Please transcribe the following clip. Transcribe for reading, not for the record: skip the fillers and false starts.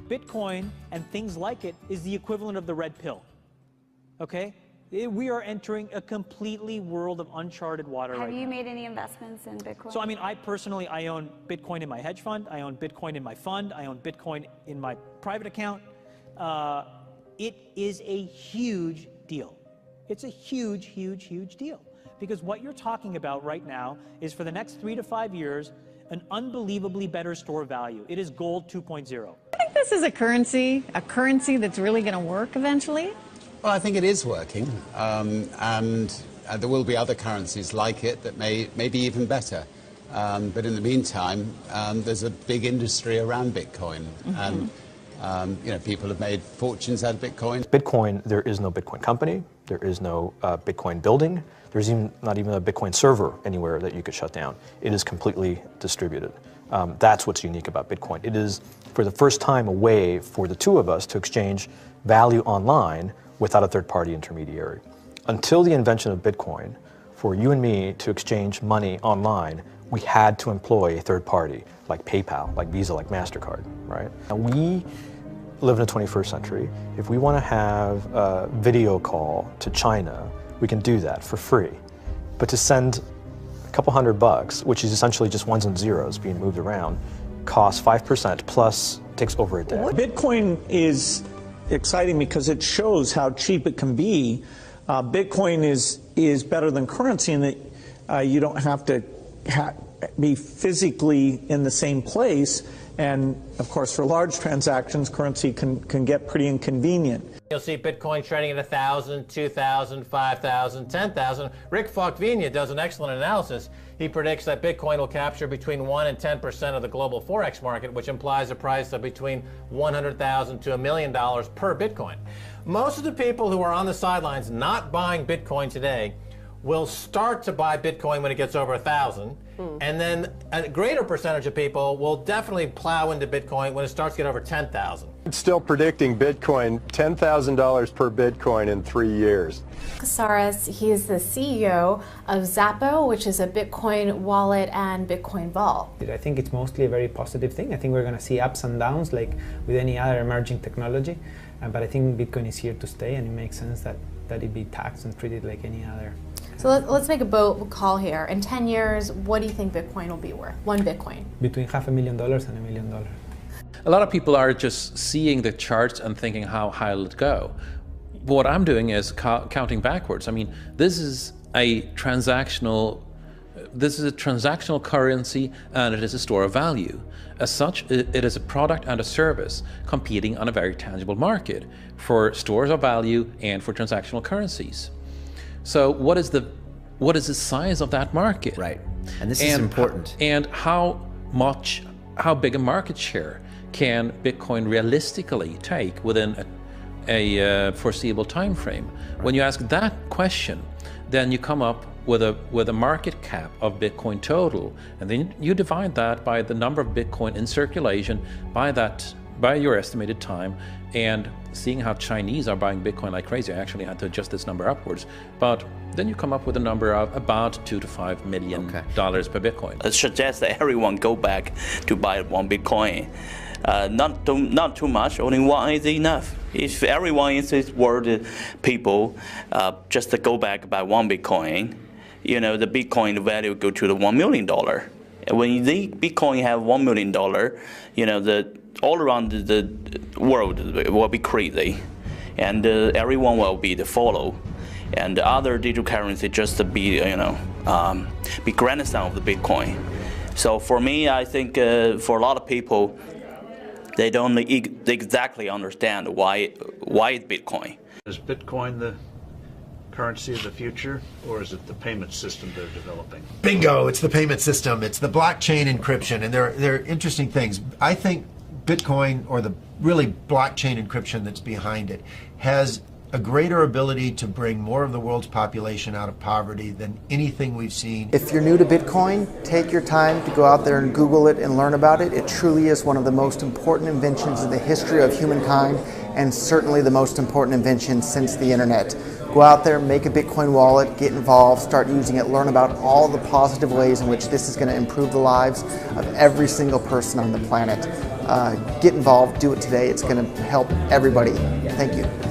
Bitcoin and things like it is the equivalent of the red pill, okay? We are entering a completely world of uncharted water right now. Have you made any investments in Bitcoin? So, I mean, I personally, I own Bitcoin in my hedge fund, I own Bitcoin in my fund, I own Bitcoin in my private account. It is a huge deal. It's a huge, huge, huge deal. Because what you're talking about right now is for the next 3 to 5 years, an unbelievably better store of value. It is gold 2.0. I think this is a currency that's really going to work eventually. Well, I think it is working, and there will be other currencies like it that may be even better. But in the meantime, there's a big industry around Bitcoin, and you know, people have made fortunes out of Bitcoin. Bitcoin, there is no Bitcoin company, there is no Bitcoin building, there's not even a Bitcoin server anywhere that you could shut down. It is completely distributed. That's what's unique about Bitcoin. It is, for the first time, a way for the two of us to exchange value online without a third-party intermediary. Until the invention of Bitcoin, for you and me to exchange money online, we had to employ a third party, like PayPal, like Visa, like MasterCard, right? And we live in the 21st century. If we want to have a video call to China, we can do that for free. But to send a couple $100, which is essentially just ones and zeros being moved around, costs 5% plus takes over a day. Bitcoin is exciting because it shows how cheap it can be. Bitcoin is better than currency in that you don't have to be physically in the same place. And of course, for large transactions, currency can get pretty inconvenient. You'll see Bitcoin trading at 1,000, 2,000, 5,000, 10,000. Rick Falkvinia does an excellent analysis. He predicts that Bitcoin will capture between 1 and 10% of the global Forex market, which implies a price of between $100,000 to $1 million per Bitcoin. Most of the people who are on the sidelines not buying Bitcoin today will start to buy Bitcoin when it gets over 1,000, and then a greater percentage of people will definitely plow into Bitcoin when it starts to get over 10,000. It's still predicting Bitcoin, $10,000 per Bitcoin in 3 years. Casares, he is the CEO of Xapo, which is a Bitcoin wallet and Bitcoin vault. I think it's mostly a very positive thing. I think we're going to see ups and downs like with any other emerging technology, but I think Bitcoin is here to stay, and it makes sense that it be taxed and treated like any other. So let's make a bold call here. In 10 years, what do you think Bitcoin will be worth? One Bitcoin? Between $500,000 and $1 million. A lot of people are just seeing the charts and thinking, how high will it go? What I'm doing is counting backwards. I mean, this is a transactional currency, and it is a store of value. As such, it is a product and a service competing on a very tangible market for stores of value and for transactional currencies. So what is the size of that market? Right, and this is important. And how big a market share can Bitcoin realistically take within a foreseeable time frame? Right. When you ask that question, then you come up with a market cap of Bitcoin total, and then you divide that by the number of Bitcoin in circulation by your estimated time, and seeing how Chinese are buying Bitcoin like crazy. I actually had to adjust this number upwards, but then you come up with a number of about $2 to $5 million per Bitcoin. It suggests that everyone go back to buy one Bitcoin. Not too much, only one is enough. If everyone in this world, people, just to go back buy one Bitcoin, you know, the Bitcoin value go to the $1 million. When the Bitcoin have $1 million, you know, all around the world will be crazy, and everyone will be the follow, and the other digital currency just to be, you know, be grandson of the Bitcoin. So for me, I think for a lot of people, they don't exactly understand why is Bitcoin. Is Bitcoin the currency of the future, or is it the payment system they're developing? Bingo! It's the payment system. It's the blockchain encryption, and they're interesting things. I think Bitcoin, or the really blockchain encryption that's behind it, has a greater ability to bring more of the world's population out of poverty than anything we've seen. If you're new to Bitcoin, take your time to go out there and Google it and learn about it. It truly is one of the most important inventions in the history of humankind, and certainly the most important invention since the internet. Go out there, make a Bitcoin wallet, get involved, start using it, learn about all the positive ways in which this is going to improve the lives of every single person on the planet. get involved, do it today. It's going to help everybody. Thank you.